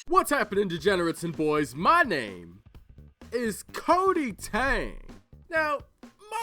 What's happening, degenerates and boys? My name is KotyTang. Now,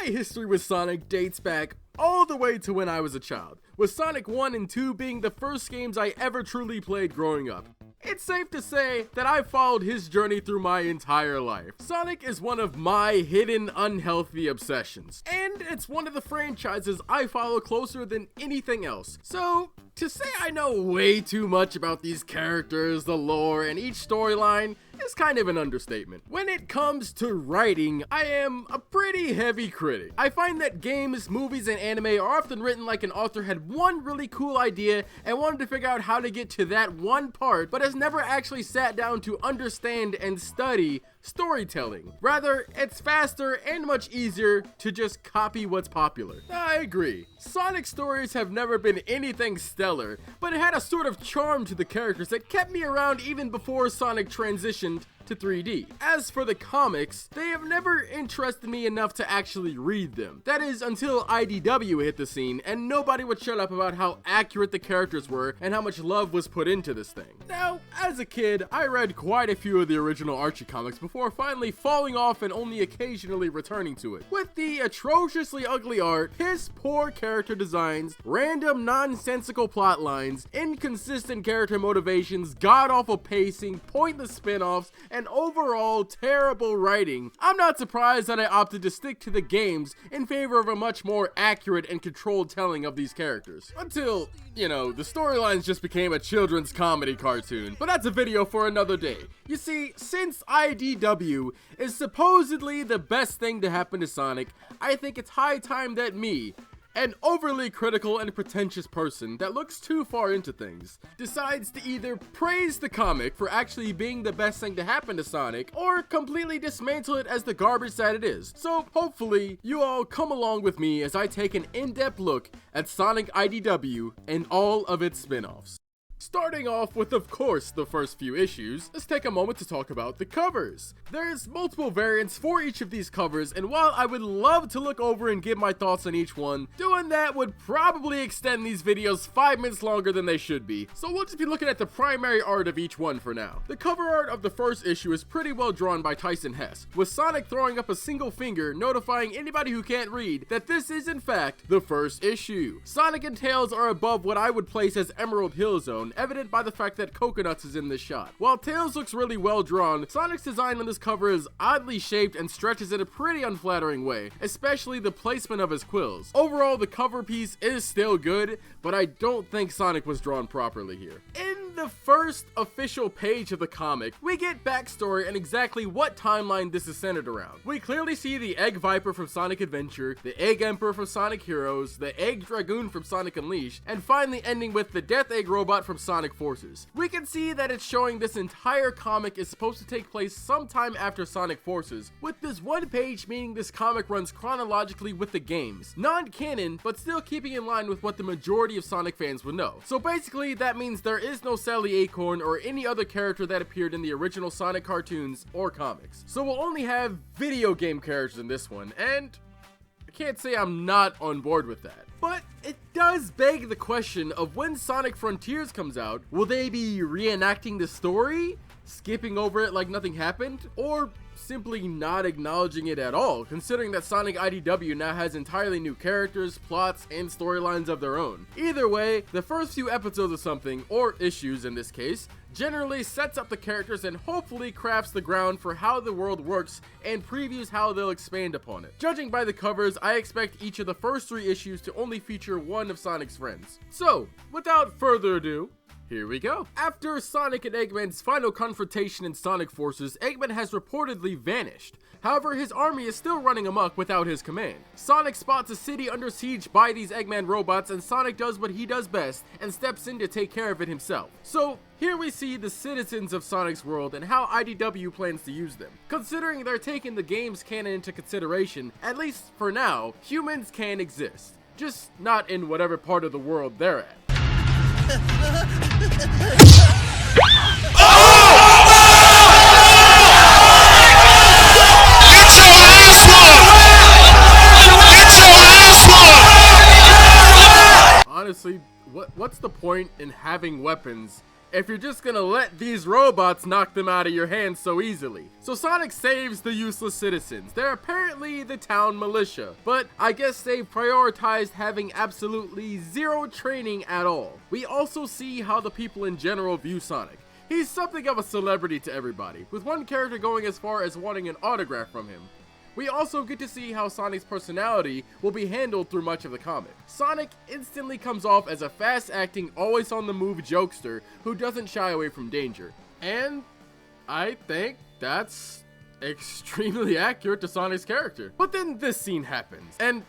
my history with Sonic dates back all the way to when I was a child, with Sonic 1 and 2 being the first games I ever truly played growing up. It's safe to say that I followed his journey through my entire life. Sonic is one of my hidden unhealthy obsessions, and it's one of the franchises I follow closer than anything else. So, to say I know way too much about these characters, the lore, and each storyline is kind of an understatement. When it comes to writing, I am a pretty heavy critic. I find that games, movies, and anime are often written like an author had one really cool idea and wanted to figure out how to get to that one part, but has never actually sat down to understand and study storytelling. Rather, it's faster and much easier to just copy what's popular. I agree. Sonic stories have never been anything stellar, but it had a sort of charm to the characters that kept me around even before Sonic transitioned to 3D. As for the comics, they have never interested me enough to actually read them. That is, until IDW hit the scene and nobody would shut up about how accurate the characters were and how much love was put into this thing. Now, as a kid, I read quite a few of the original Archie comics before finally falling off and only occasionally returning to it. With the atrociously ugly art, piss poor character designs, random nonsensical plot lines, inconsistent character motivations, god-awful pacing, pointless spin-offs, and overall terrible writing, I'm not surprised that I opted to stick to the games in favor of a much more accurate and controlled telling of these characters. Until, the storylines just became a children's comedy cartoon, but that's a video for another day. You see, since IDW is supposedly the best thing to happen to Sonic, I think it's high time that me, an overly critical and pretentious person that looks too far into things, decides to either praise the comic for actually being the best thing to happen to Sonic, or completely dismantle it as the garbage that it is. So hopefully you all come along with me as I take an in-depth look at Sonic IDW and all of its spin-offs. Starting off with, of course, the first few issues, let's take a moment to talk about the covers. There's multiple variants for each of these covers, and while I would love to look over and give my thoughts on each one, doing that would probably extend these videos 5 minutes longer than they should be, so we'll just be looking at the primary art of each one for now. The cover art of the first issue is pretty well drawn by Tyson Hess, with Sonic throwing up a single finger notifying anybody who can't read that this is in fact the first issue. Sonic and Tails are above what I would place as Emerald Hill Zone, evident by the fact that Coconuts is in this shot. While Tails looks really well drawn, Sonic's design on this cover is oddly shaped and stretches in a pretty unflattering way, especially the placement of his quills. Overall, the cover piece is still good, but I don't think Sonic was drawn properly here. In the first official page of the comic, we get backstory and exactly what timeline this is centered around. We clearly see the Egg Viper from Sonic Adventure, the Egg Emperor from Sonic Heroes, the Egg Dragoon from Sonic Unleashed, and finally ending with the Death Egg Robot from Sonic Forces. We can see that it's showing this entire comic is supposed to take place sometime after Sonic Forces, with this one page meaning this comic runs chronologically with the games. Non-canon, but still keeping in line with what the majority of Sonic fans would know. So basically, that means there is no Sally Acorn or any other character that appeared in the original Sonic cartoons or comics. So we'll only have video game characters in this one, and I can't say I'm not on board with that. But it does beg the question of when Sonic Frontiers comes out, will they be reenacting the story, skipping over it like nothing happened, or simply not acknowledging it at all, considering that Sonic IDW now has entirely new characters, plots, and storylines of their own. Either way, the first few episodes of something, or issues in this case, generally sets up the characters and hopefully crafts the ground for how the world works and previews how they'll expand upon it. Judging by the covers, I expect each of the first 3 issues to only feature one of Sonic's friends. So, without further ado, here we go. After Sonic and Eggman's final confrontation in Sonic Forces, Eggman has reportedly vanished. However, his army is still running amok without his command. Sonic spots a city under siege by these Eggman robots, and Sonic does what he does best and steps in to take care of it himself. So, here we see the citizens of Sonic's world and how IDW plans to use them. Considering they're taking the game's canon into consideration, at least for now, humans can exist. Just not in whatever part of the world they're at. Honestly, what's the point in having weapons if you're just gonna let these robots knock them out of your hands so easily. So Sonic saves the useless citizens. They're apparently the town militia, but I guess they prioritized having absolutely zero training at all. We also see how the people in general view Sonic. He's something of a celebrity to everybody, with one character going as far as wanting an autograph from him. We also get to see how Sonic's personality will be handled through much of the comic. Sonic instantly comes off as a fast-acting, always-on-the-move jokester who doesn't shy away from danger. And I think that's extremely accurate to Sonic's character. But then this scene happens, and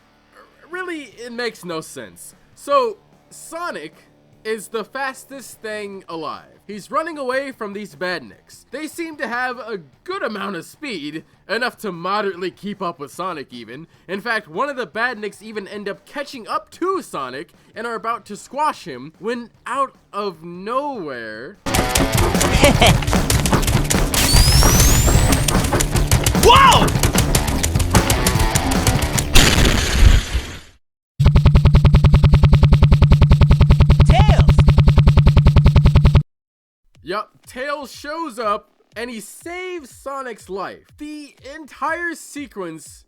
really, it makes no sense. So, Sonic is the fastest thing alive. He's running away from these badniks. They seem to have a good amount of speed, enough to moderately keep up with Sonic even. In fact, one of the badniks even end up catching up to Sonic and are about to squash him when out of nowhere... Whoa! Yup, Tails shows up and he saves Sonic's life. The entire sequence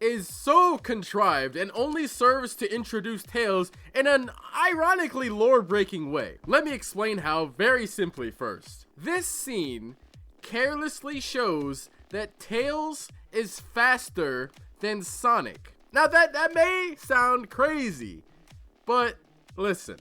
is so contrived and only serves to introduce Tails in an ironically lore-breaking way. Let me explain how very simply first. This scene carelessly shows that Tails is faster than Sonic. Now that may sound crazy, but listen,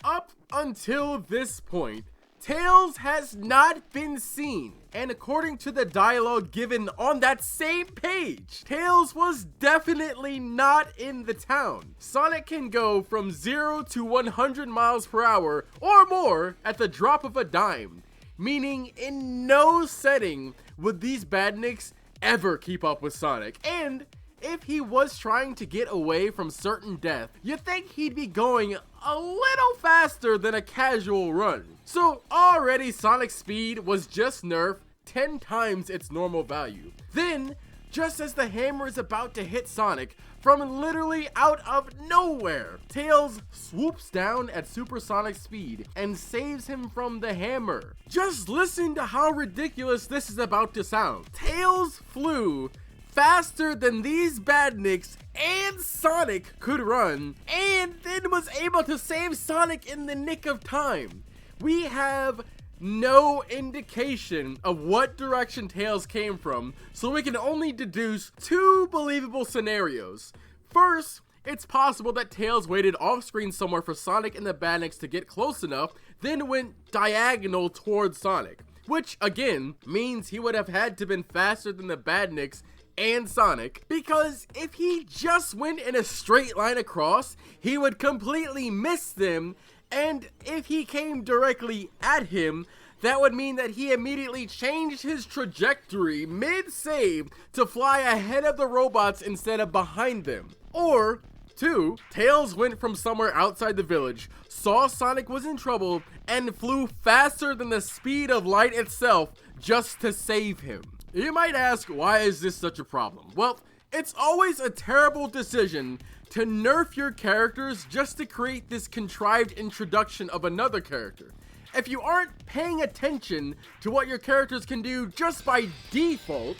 up until this point, Tails has not been seen, and according to the dialogue given on that same page, Tails was definitely not in the town. Sonic can go from 0 to 100 miles per hour or more at the drop of a dime, meaning in no setting would these badniks ever keep up with Sonic. And if he was trying to get away from certain death, you'd think he'd be going a little faster than a casual run. So already Sonic's speed was just nerfed 10 times its normal value. Then, just as the hammer is about to hit Sonic, from literally out of nowhere, Tails swoops down at supersonic speed and saves him from the hammer. Just listen to how ridiculous this is about to sound. Tails flew faster than these badniks and Sonic could run, and then was able to save Sonic in the nick of time. We have no indication of what direction Tails came from, so we can only deduce two believable scenarios. First, it's possible that Tails waited off-screen somewhere for Sonic and the badniks to get close enough, then went diagonal towards Sonic, which again means he would have had to been faster than the badniks and Sonic, because if he just went in a straight line across, he would completely miss them, and if he came directly at him, that would mean that he immediately changed his trajectory mid-save to fly ahead of the robots instead of behind them. Or 2, Tails went from somewhere outside the village, saw Sonic was in trouble, and flew faster than the speed of light itself just to save him. You might ask, why is this such a problem? Well, it's always a terrible decision to nerf your characters just to create this contrived introduction of another character. If you aren't paying attention to what your characters can do just by default,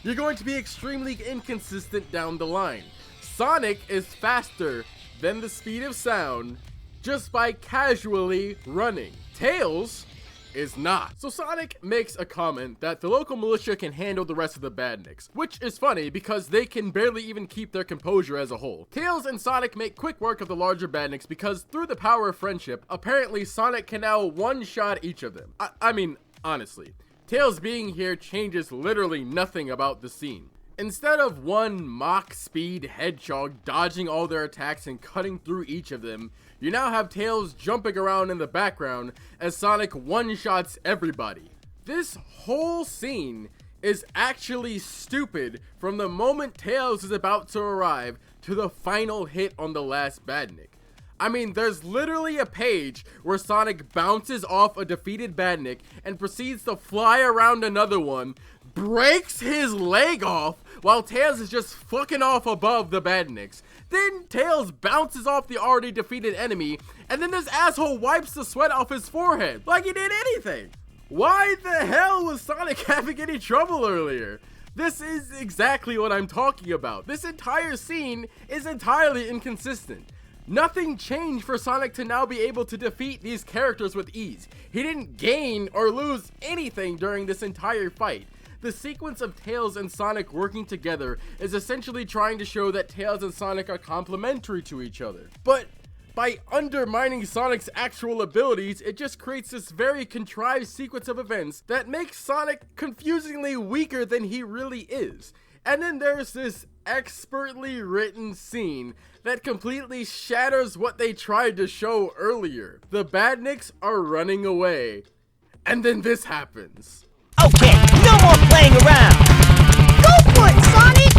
you're going to be extremely inconsistent down the line. Sonic is faster than the speed of sound just by casually running. Tails is not. So Sonic makes a comment that the local militia can handle the rest of the badniks, which is funny because they can barely even keep their composure as a whole. Tails and Sonic make quick work of the larger badniks because through the power of friendship, apparently Sonic can now one-shot each of them. I mean, honestly, Tails being here changes literally nothing about the scene. Instead of one Mach-speed hedgehog dodging all their attacks and cutting through each of them, you now have Tails jumping around in the background as Sonic one-shots everybody. This whole scene is actually stupid from the moment Tails is about to arrive to the final hit on the last badnik. I mean, there's literally a page where Sonic bounces off a defeated badnik and proceeds to fly around another one, breaks his leg off while Tails is just fucking off above the badniks. Then Tails bounces off the already defeated enemy, and then this asshole wipes the sweat off his forehead like he did anything. Why the hell was Sonic having any trouble earlier? This is exactly what I'm talking about. This entire scene is entirely inconsistent. Nothing changed for Sonic to now be able to defeat these characters with ease. He didn't gain or lose anything during this entire fight. The sequence of Tails and Sonic working together is essentially trying to show that Tails and Sonic are complementary to each other. But by undermining Sonic's actual abilities, it just creates this very contrived sequence of events that makes Sonic confusingly weaker than he really is. And then there's this expertly written scene that completely shatters what they tried to show earlier. The badniks are running away. And then this happens. Okay, no more playing around! Go for it, Sonic!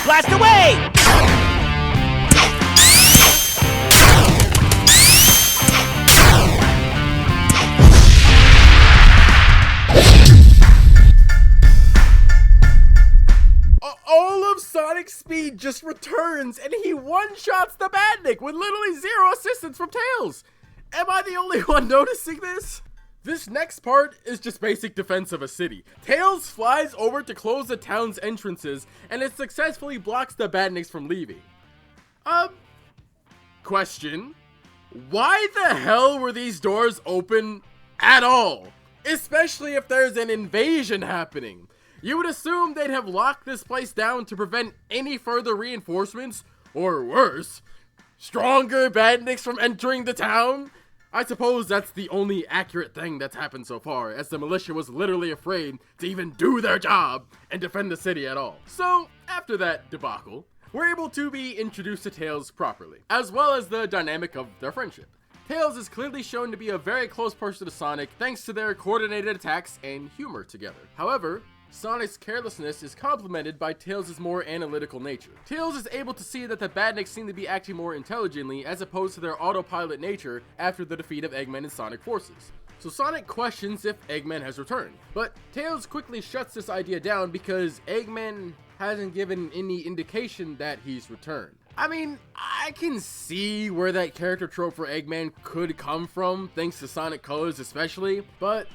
Blast away! All of Sonic's speed just returns and he one-shots the badnik with literally zero assistance from Tails. Am I the only one noticing this? This next part is just basic defense of a city. Tails flies over to close the town's entrances and it successfully blocks the badniks from leaving. Question. Why the hell were these doors open at all? Especially if there's an invasion happening. You would assume they'd have locked this place down to prevent any further reinforcements, or worse, stronger badniks from entering the town. I suppose that's the only accurate thing that's happened so far, as the militia was literally afraid to even do their job and defend the city at all. So, after that debacle, we're able to be introduced to Tails properly, as well as the dynamic of their friendship. Tails is clearly shown to be a very close person to Sonic thanks to their coordinated attacks and humor together. However, Sonic's carelessness is complemented by Tails' more analytical nature. Tails is able to see that the badniks seem to be acting more intelligently as opposed to their autopilot nature after the defeat of Eggman and Sonic forces. So Sonic questions if Eggman has returned, but Tails quickly shuts this idea down because Eggman hasn't given any indication that he's returned. I mean, I can see where that character trope for Eggman could come from, thanks to Sonic Colors especially, but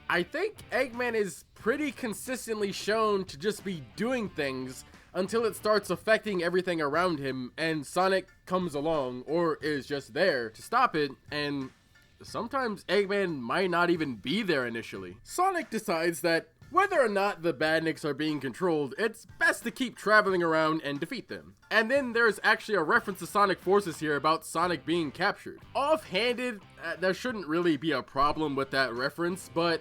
I think Eggman is pretty consistently shown to just be doing things until it starts affecting everything around him and Sonic comes along or is just there to stop it, and sometimes Eggman might not even be there initially. Sonic decides that whether or not the badniks are being controlled, it's best to keep traveling around and defeat them. And then there's actually a reference to Sonic Forces here about Sonic being captured. Offhanded, there shouldn't really be a problem with that reference, but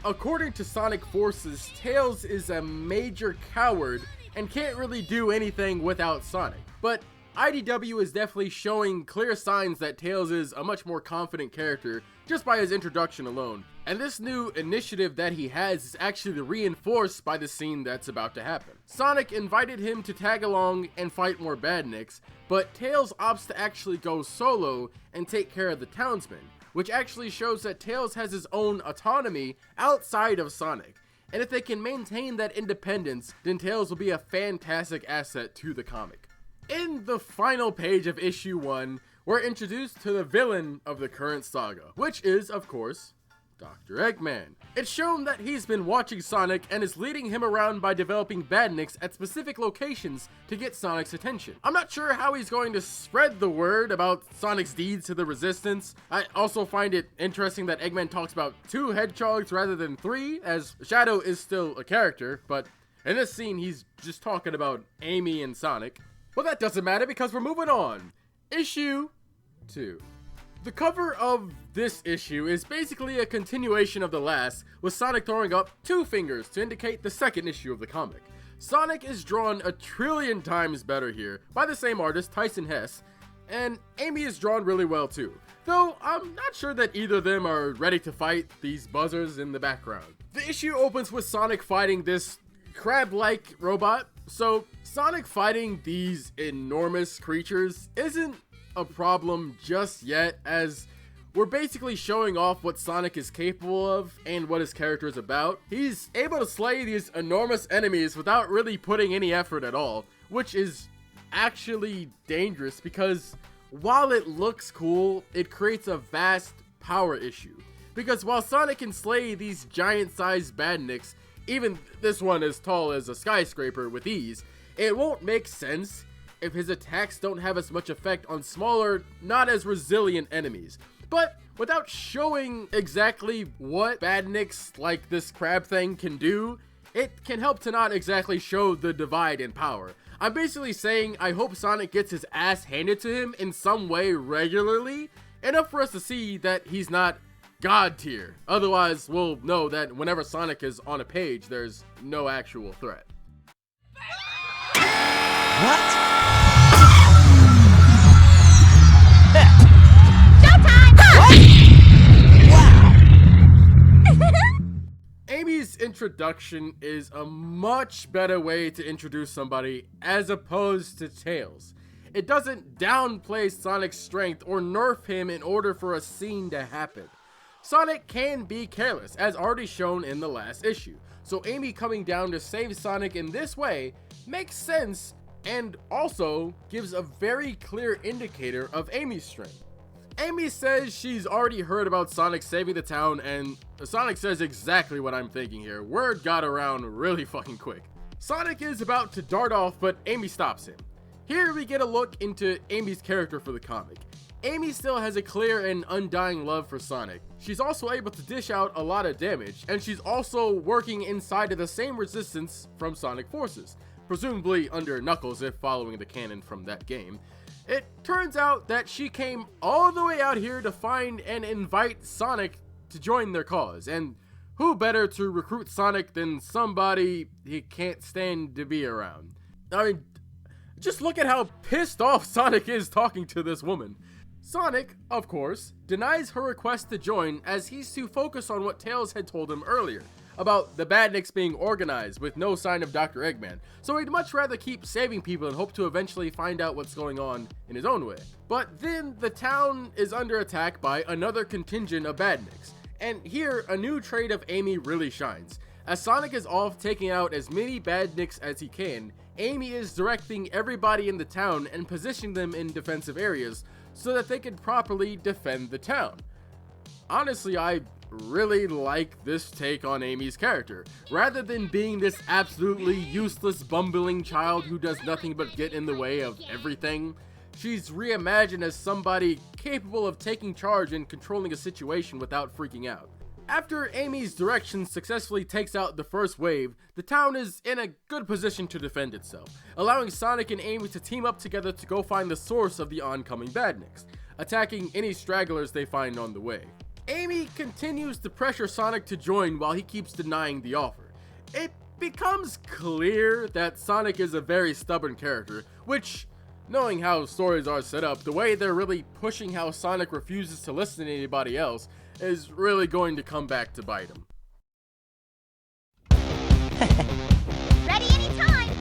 according to Sonic Forces, Tails is a major coward and can't really do anything without Sonic. But IDW is definitely showing clear signs that Tails is a much more confident character just by his introduction alone. And this new initiative that he has is actually reinforced by the scene that's about to happen. Sonic invited him to tag along and fight more badniks, but Tails opts to actually go solo and take care of the townsmen, which actually shows that Tails has his own autonomy outside of Sonic. And if they can maintain that independence, then Tails will be a fantastic asset to the comic. In the final page of issue 1, we're introduced to the villain of the current saga, which is, of course, Dr. Eggman. It's shown that he's been watching Sonic and is leading him around by developing badniks at specific locations to get Sonic's attention. I'm not sure how he's going to spread the word about Sonic's deeds to the Resistance. I also find it interesting that Eggman talks about 2 hedgehogs rather than 3, as Shadow is still a character, but in this scene he's just talking about Amy and Sonic. Well, that doesn't matter because we're moving on. Issue 2. The cover of this issue is basically a continuation of the last, with Sonic throwing up 2 fingers to indicate the second issue of the comic. Sonic is drawn a trillion times better here, by the same artist, Tyson Hesse, and Amy is drawn really well too, though I'm not sure that either of them are ready to fight these buzzers in the background. The issue opens with Sonic fighting this crab-like robot, so Sonic fighting these enormous creatures isn't a problem just yet, as we're basically showing off what Sonic is capable of and what his character is about. He's able to slay these enormous enemies without really putting any effort at all, which is actually dangerous because while it looks cool, it creates a vast power issue. Because while Sonic can slay these giant-sized badniks, even this one as tall as a skyscraper with ease, it won't make sense if his attacks don't have as much effect on smaller, not as resilient enemies. But without showing exactly what badniks like this crab thing can do, it can help to not exactly show the divide in power. I'm basically saying I hope Sonic gets his ass handed to him in some way regularly, enough for us to see that he's not God tier. Otherwise, we'll know that whenever Sonic is on a page, there's no actual threat. What? Amy's introduction is a much better way to introduce somebody as opposed to Tails. It doesn't downplay Sonic's strength or nerf him in order for a scene to happen. Sonic can be careless, as already shown in the last issue, so Amy coming down to save Sonic in this way makes sense and also gives a very clear indicator of Amy's strength. Amy says she's already heard about Sonic saving the town, and Sonic says exactly what I'm thinking here. Word got around really fucking quick. Sonic is about to dart off, but Amy stops him. Here we get a look into Amy's character for the comic. Amy still has a clear and undying love for Sonic. She's also able to dish out a lot of damage, and she's also working inside of the same resistance from Sonic forces, presumably under Knuckles if following the canon from that game. It turns out that she came all the way out here to find and invite Sonic to join their cause, and who better to recruit Sonic than somebody he can't stand to be around? I mean, just look at how pissed off Sonic is talking to this woman. Sonic, of course, denies her request to join as he's too focused on what Tails had told him earlier, about the badniks being organized with no sign of Dr. Eggman, so he'd much rather keep saving people and hope to eventually find out what's going on in his own way. But then the town is under attack by another contingent of badniks, and here a new trait of Amy really shines. As Sonic is off taking out as many badniks as he can, Amy is directing everybody in the town and positioning them in defensive areas so that they can properly defend the town. Honestly, I really like this take on Amy's character. Rather than being this absolutely useless bumbling child who does nothing but get in the way of everything, she's reimagined as somebody capable of taking charge and controlling a situation without freaking out. After Amy's direction successfully takes out the first wave, the town is in a good position to defend itself, allowing Sonic and Amy to team up together to go find the source of the oncoming badniks, attacking any stragglers they find on the way. Amy continues to pressure Sonic to join while he keeps denying the offer. It becomes clear that Sonic is a very stubborn character, which, knowing how stories are set up, the way they're really pushing how Sonic refuses to listen to anybody else is really going to come back to bite him. Ready anytime.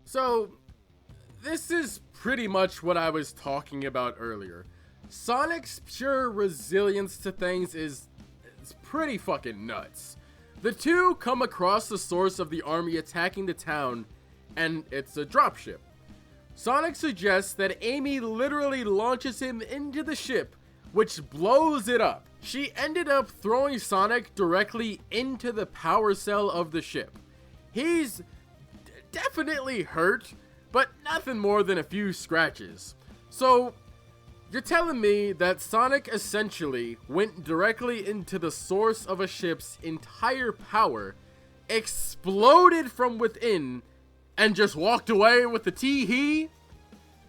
So, this is pretty much what I was talking about earlier. Sonic's pure resilience to things is pretty fucking nuts. The two come across the source of the army attacking the town, and it's a dropship. Sonic suggests that Amy literally launches him into the ship, which blows it up. She ended up throwing Sonic directly into the power cell of the ship. He's definitely hurt, but nothing more than a few scratches. So, you're telling me that Sonic essentially went directly into the source of a ship's entire power, exploded from within, and just walked away with the tee-hee?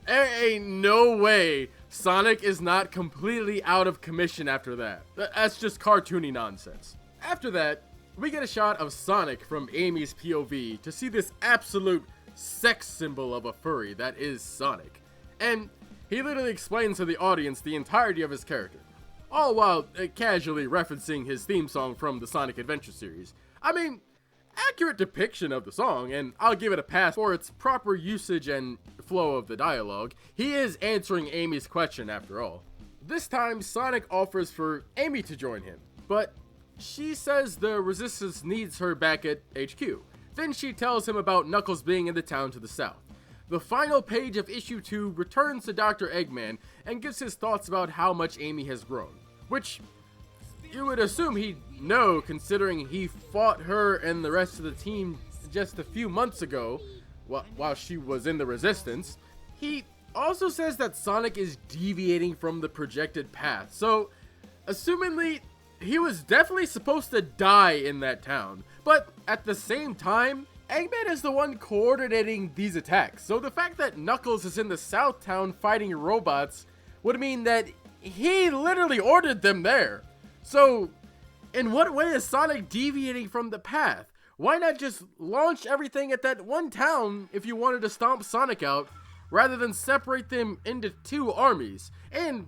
There ain't no way Sonic is not completely out of commission after that. That's just cartoony nonsense. After that, we get a shot of Sonic from Amy's POV to see this absolute sex symbol of a furry that is Sonic. And he literally explains to the audience the entirety of his character, all while casually referencing his theme song from the Sonic Adventure series. I mean, accurate depiction of the song, and I'll give it a pass for its proper usage and flow of the dialogue. He is answering Amy's question after all. This time, Sonic offers for Amy to join him, but she says the Resistance needs her back at HQ. Then she tells him about Knuckles being in the town to the south. The final page of issue 2 returns to Dr. Eggman and gives his thoughts about how much Amy has grown, which you would assume he'd know considering he fought her and the rest of the team just a few months ago while she was in the Resistance. He also says that Sonic is deviating from the projected path, so assumingly he was definitely supposed to die in that town, but at the same time, Eggman is the one coordinating these attacks, so the fact that Knuckles is in the South Town fighting robots would mean that he literally ordered them there. So, in what way is Sonic deviating from the path? Why not just launch everything at that one town if you wanted to stomp Sonic out, rather than separate them into two armies? And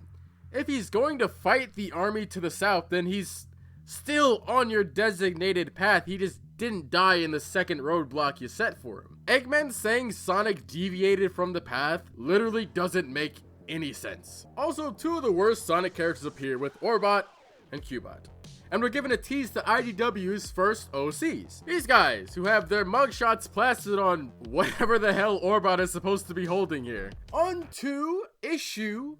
if he's going to fight the army to the south, then he's still on your designated path. He just didn't die in the second roadblock you set for him. Eggman saying Sonic deviated from the path literally doesn't make any sense. Also, two of the worst Sonic characters appear with Orbot and Cubot. And we're given a tease to IDW's first OCs. These guys, who have their mugshots plastered on whatever the hell Orbot is supposed to be holding here. On to issue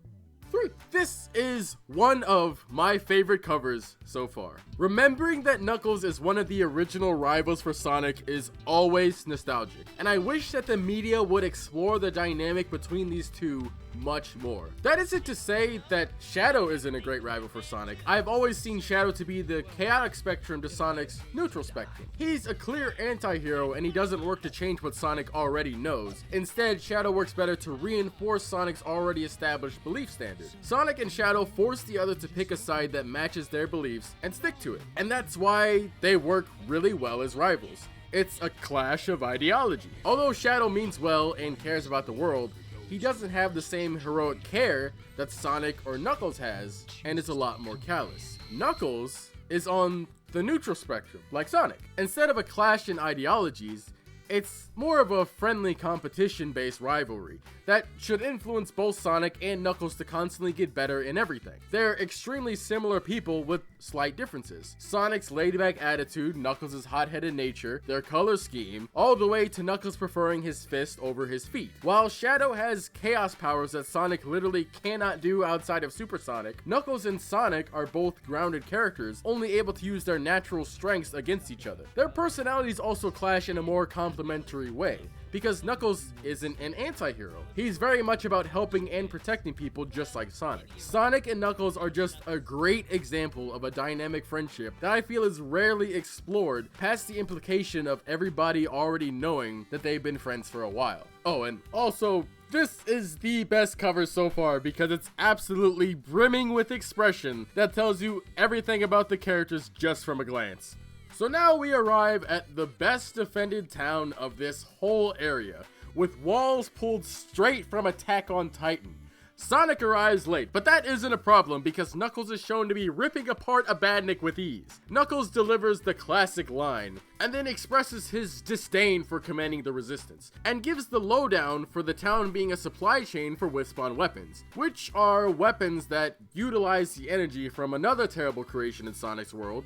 3. This is one of my favorite covers so far. Remembering that Knuckles is one of the original rivals for Sonic is always nostalgic, and I wish that the media would explore the dynamic between these two much more. That isn't to say that Shadow isn't a great rival for Sonic. I've always seen Shadow to be the chaotic spectrum to Sonic's neutral spectrum. He's a clear anti-hero, and he doesn't work to change what Sonic already knows. Instead, Shadow works better to reinforce Sonic's already established belief standard. Sonic and Shadow force the other to pick a side that matches their beliefs and stick to it. And that's why they work really well as rivals. It's a clash of ideology. Although Shadow means well and cares about the world, he doesn't have the same heroic care that Sonic or Knuckles has, and is a lot more callous. Knuckles is on the neutral spectrum, like Sonic. Instead of a clash in ideologies, it's more of a friendly competition-based rivalry that should influence both Sonic and Knuckles to constantly get better in everything. They're extremely similar people with slight differences. Sonic's laid-back attitude, Knuckles' hot-headed nature, their color scheme, all the way to Knuckles preferring his fist over his feet. While Shadow has chaos powers that Sonic literally cannot do outside of Supersonic, Knuckles and Sonic are both grounded characters, only able to use their natural strengths against each other. Their personalities also clash in a more complementary way, because Knuckles isn't an anti-hero. He's very much about helping and protecting people just like Sonic. Sonic and Knuckles are just a great example of a dynamic friendship that I feel is rarely explored past the implication of everybody already knowing that they've been friends for a while. Oh, and also, this is the best cover so far because it's absolutely brimming with expression that tells you everything about the characters just from a glance. So now we arrive at the best defended town of this whole area, with walls pulled straight from Attack on Titan. Sonic arrives late, but that isn't a problem because Knuckles is shown to be ripping apart a badnik with ease. Knuckles delivers the classic line, and then expresses his disdain for commanding the Resistance, and gives the lowdown for the town being a supply chain for Wisp-on weapons, which are weapons that utilize the energy from another terrible creation in Sonic's world,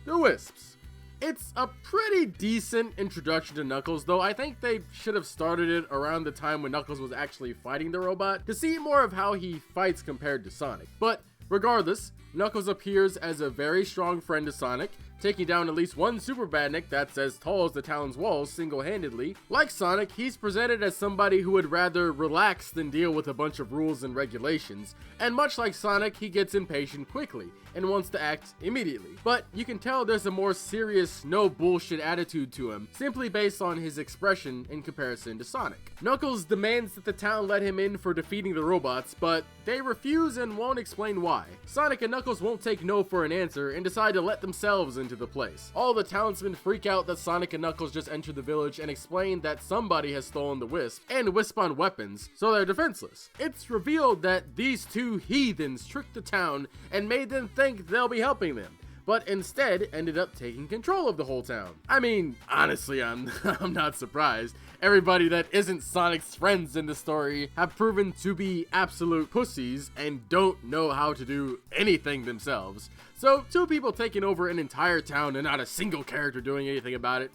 the Wisps. It's a pretty decent introduction to Knuckles, though I think they should have started it around the time when Knuckles was actually fighting the robot to see more of how he fights compared to Sonic. But regardless, Knuckles appears as a very strong friend to Sonic, taking down at least one super badnik that's as tall as the town's walls single-handedly. Like Sonic, he's presented as somebody who would rather relax than deal with a bunch of rules and regulations, and much like Sonic, he gets impatient quickly and wants to act immediately. But you can tell there's a more serious, no bullshit attitude to him, simply based on his expression in comparison to Sonic. Knuckles demands that the town let him in for defeating the robots, but they refuse and won't explain why. Sonic and Knuckles won't take no for an answer and decide to let themselves into the place. All the townsmen freak out that Sonic and Knuckles just entered the village and explain that somebody has stolen the Wisp and Wisp-on weapons, so they're defenseless. It's revealed that these two heathens tricked the town and made them think they'll be helping them, but instead ended up taking control of the whole town. I mean, honestly, I'm not surprised. Everybody that isn't Sonic's friends in the story have proven to be absolute pussies and don't know how to do anything themselves. So 2 people taking over an entire town and not a single character doing anything about it,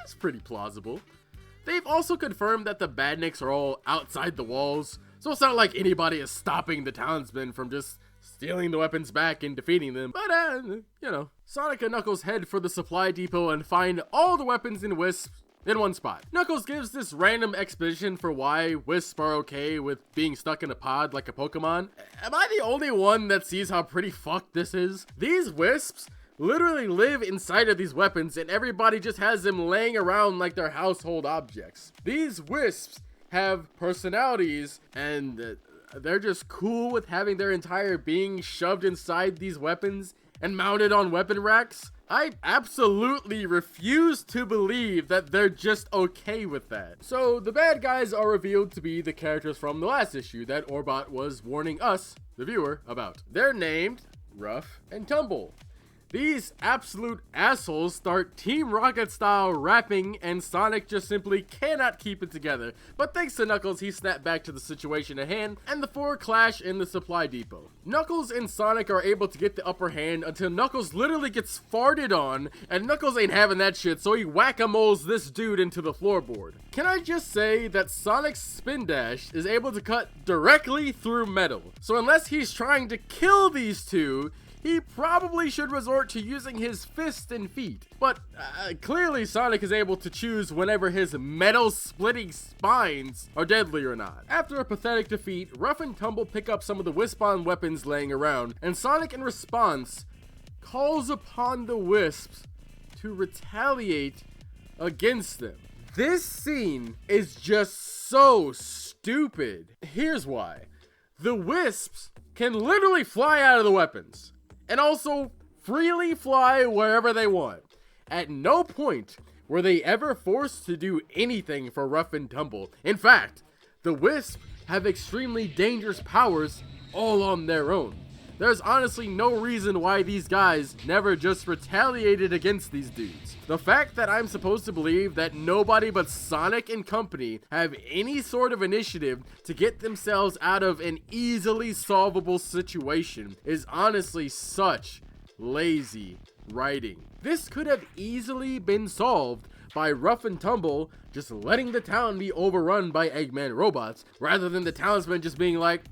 it's pretty plausible. They've also confirmed that the badniks are all outside the walls, so it's not like anybody is stopping the townsmen from just stealing the weapons back and defeating them. But, you know, Sonic and Knuckles head for the supply depot and find all the weapons in Wisp in one spot. Knuckles gives this random exposition for why Wisps are okay with being stuck in a pod like a Pokemon. Am I the only one that sees how pretty fucked this is? These Wisps literally live inside of these weapons and everybody just has them laying around like they're household objects. These Wisps have personalities and they're just cool with having their entire being shoved inside these weapons and mounted on weapon racks. I absolutely refuse to believe that they're just okay with that. So the bad guys are revealed to be the characters from the last issue that Orbot was warning us, the viewer, about. They're named Rough and Tumble. These absolute assholes start Team Rocket style rapping and Sonic just simply cannot keep it together. But thanks to Knuckles, he snapped back to the situation at hand and the 4 clash in the supply depot. Knuckles and Sonic are able to get the upper hand until Knuckles literally gets farted on and Knuckles ain't having that shit, so he whack-a-moles this dude into the floorboard. Can I just say that Sonic's spin dash is able to cut directly through metal. So unless he's trying to kill these two, he probably should resort to using his fist and feet. But clearly Sonic is able to choose whenever his metal-splitting spines are deadly or not. After a pathetic defeat, Rough and Tumble pick up some of the Wisp-on weapons laying around, and Sonic in response calls upon the Wisps to retaliate against them. This scene is just so stupid. Here's why. The Wisps can literally fly out of the weapons and also freely fly wherever they want. At no point were they ever forced to do anything for Rough and Tumble. In fact, the Wisps have extremely dangerous powers all on their own. There's honestly no reason why these guys never just retaliated against these dudes. The fact that I'm supposed to believe that nobody but Sonic and company have any sort of initiative to get themselves out of an easily solvable situation is honestly such lazy writing. This could have easily been solved by Rough and Tumble just letting the town be overrun by Eggman robots, rather than the townsmen just being like,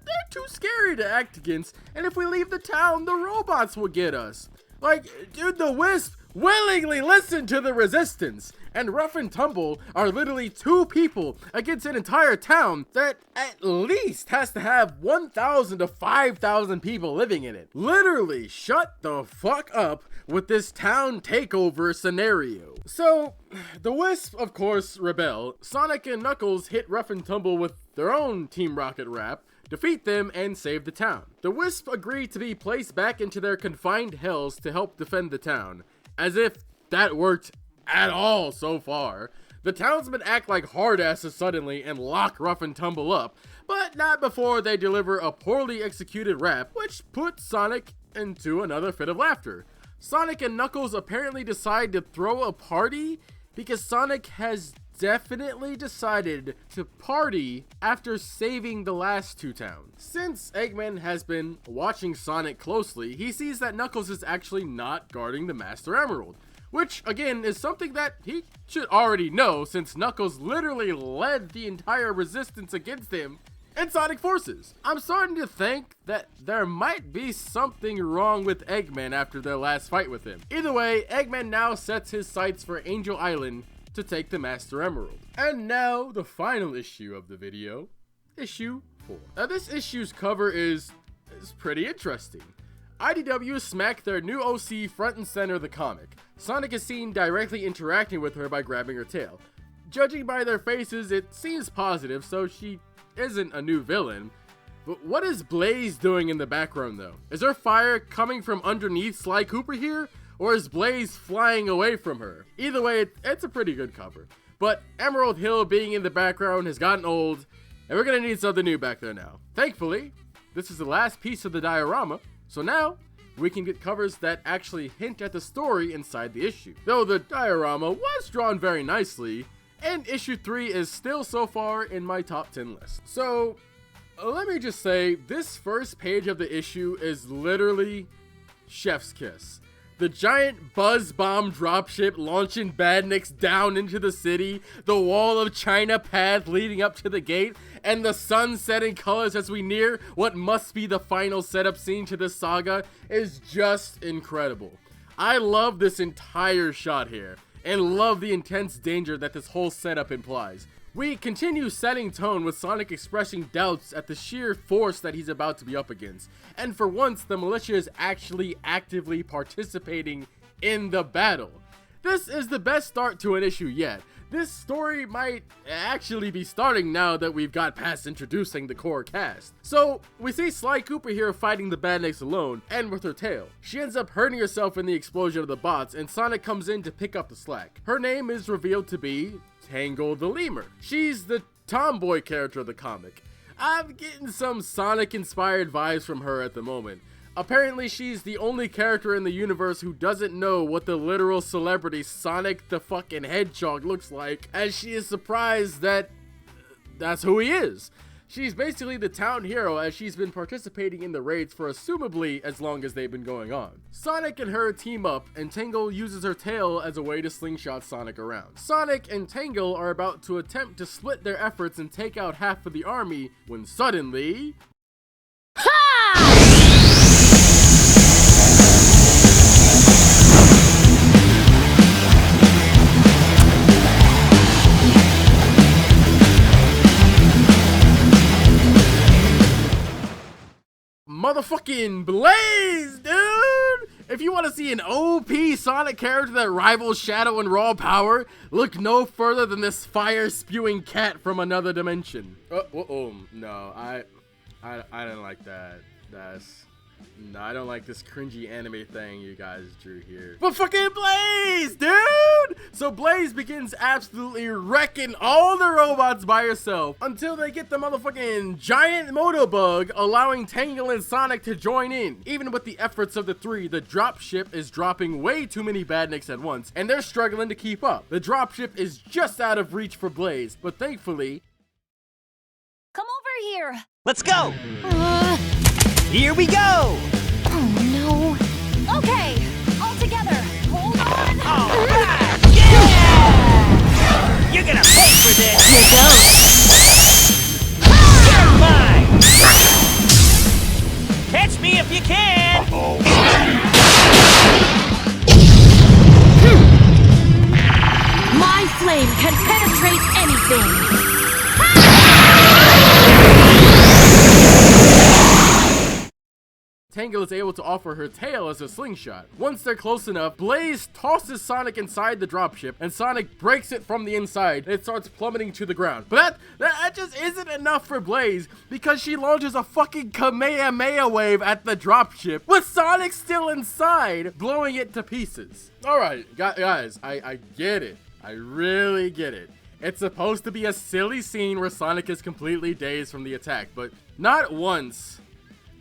they're too scary to act against, and if we leave the town, the robots will get us. Like, dude, the Wisp willingly listened to the resistance, and Rough and Tumble are literally 2 people against an entire town that at least has to have 1,000 to 5,000 people living in it. Literally, shut the fuck up with this town takeover scenario. So, the Wisp, of course, rebel. Sonic and Knuckles hit Rough and Tumble with their own Team Rocket rap, defeat them, and save the town. The Wisp agree to be placed back into their confined hells to help defend the town. As if that worked at all so far. The townsmen act like hardasses suddenly and lock Rough and Tumble up, but not before they deliver a poorly executed rap, which puts Sonic into another fit of laughter. Sonic and Knuckles apparently decide to throw a party because Sonic has definitely decided to party after saving the last 2 towns. Since Eggman has been watching Sonic closely, he sees that Knuckles is actually not guarding the Master Emerald, which again is something that he should already know since Knuckles literally led the entire resistance against him and Sonic Forces. I'm starting to think that there might be something wrong with Eggman after their last fight with him. Either way, Eggman now sets his sights for Angel Island to take the Master Emerald. And now, the final issue of the video, issue 4. Now this issue's cover is pretty interesting. IDW smacked their new OC front and center of the comic. Sonic is seen directly interacting with her by grabbing her tail. Judging by their faces, it seems positive, so she isn't a new villain. But what is Blaze doing in the background though? Is there fire coming from underneath Sly Cooper here? Or is Blaze flying away from her? Either way, it's a pretty good cover. But Emerald Hill being in the background has gotten old, and we're gonna need something new back there now. Thankfully, this is the last piece of the diorama, so now we can get covers that actually hint at the story inside the issue. Though the diorama was drawn very nicely, and issue 3 is still so far in my top 10 list. So, let me just say, this first page of the issue is literally chef's kiss. The giant buzz bomb dropship launching badniks down into the city, the wall of China path leading up to the gate, and the sun setting colors as we near what must be the final setup scene to this saga is just incredible. I love this entire shot here, and love the intense danger that this whole setup implies. We continue setting tone with Sonic expressing doubts at the sheer force that he's about to be up against, and for once the militia is actually actively participating in the battle. This is the best start to an issue yet. This story might actually be starting now that we've got past introducing the core cast. So, we see Sly Cooper here fighting the badniks alone, and with her tail. She ends up hurting herself in the explosion of the bots, and Sonic comes in to pick up the slack. Her name is revealed to be Tangle the Lemur. She's the tomboy character of the comic. I'm getting some Sonic-inspired vibes from her at the moment. Apparently, she's the only character in the universe who doesn't know what the literal celebrity Sonic the fucking Hedgehog looks like, as she is surprised that that's who he is. She's basically the town hero, as she's been participating in the raids for assumably as long as they've been going on. Sonic and her team up, and Tangle uses her tail as a way to slingshot Sonic around. Sonic and Tangle are about to attempt to split their efforts and take out half of the army, when suddenly... Motherfucking Blaze, dude! If you want to see an OP Sonic character that rivals Shadow in raw power, look no further than this fire-spewing cat from another dimension. No, I didn't like that. No, I don't like this cringy anime thing you guys drew here. But fucking Blaze, dude! So Blaze begins absolutely wrecking all the robots by herself until they get the motherfucking giant Motobug, allowing Tangle and Sonic to join in. Even with the efforts of the three, the dropship is dropping way too many badniks at once, and they're struggling to keep up. The dropship is just out of reach for Blaze, but thankfully... Come over here. Let's go! Here we go! Oh, no. Okay, all together. Hold on. All right! Yeah! You're gonna pay for this! You don't. You're mine! Catch me if you can! My flame can penetrate anything. Tangle is able to offer her tail as a slingshot. Once they're close enough, Blaze tosses Sonic inside the dropship, and Sonic breaks it from the inside, and it starts plummeting to the ground. But that just isn't enough for Blaze, because she launches a fucking Kamehameha wave at the dropship, with Sonic still inside, blowing it to pieces. Alright, guys, I get it. I really get it. It's supposed to be a silly scene where Sonic is completely dazed from the attack, but not once,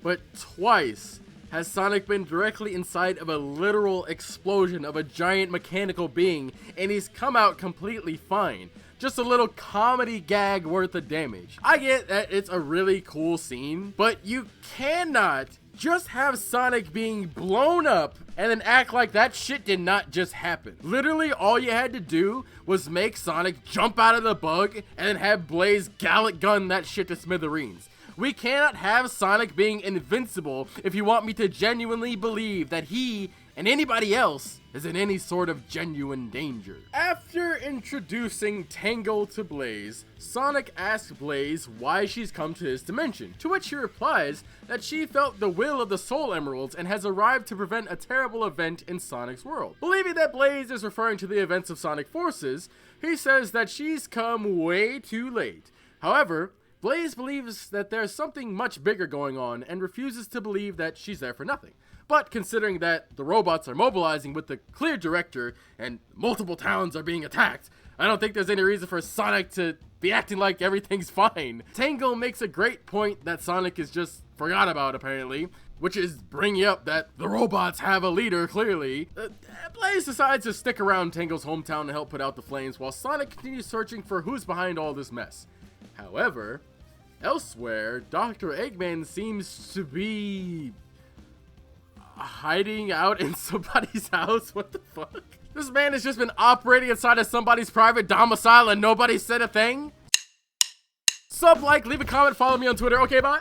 but twice has Sonic been directly inside of a literal explosion of a giant mechanical being, and he's come out completely fine. Just a little comedy gag worth of damage. I get that it's a really cool scene, but you cannot just have Sonic being blown up and then act like that shit did not just happen. Literally, all you had to do was make Sonic jump out of the bug and then have Blaze Gallic gun that shit to smithereens. We cannot have Sonic being invincible if you want me to genuinely believe that he and anybody else is in any sort of genuine danger. After introducing Tangle to Blaze, Sonic asks Blaze why she's come to his dimension, to which he replies that she felt the will of the Soul Emeralds and has arrived to prevent a terrible event in Sonic's world. Believing that Blaze is referring to the events of Sonic Forces, he says that she's come way too late. However, Blaze believes that there's something much bigger going on and refuses to believe that she's there for nothing. But considering that the robots are mobilizing with the clear director and multiple towns are being attacked, I don't think there's any reason for Sonic to be acting like everything's fine. Tangle makes a great point that Sonic is just forgot about apparently, which is bringing up that the robots have a leader, clearly, Blaze decides to stick around Tangle's hometown to help put out the flames while Sonic continues searching for who's behind all this mess. However, elsewhere, Dr. Eggman seems to be hiding out in somebody's house. What the fuck? This man has just been operating inside of somebody's private domicile and nobody said a thing? Sub, like, leave a comment, follow me on Twitter. Okay, bye.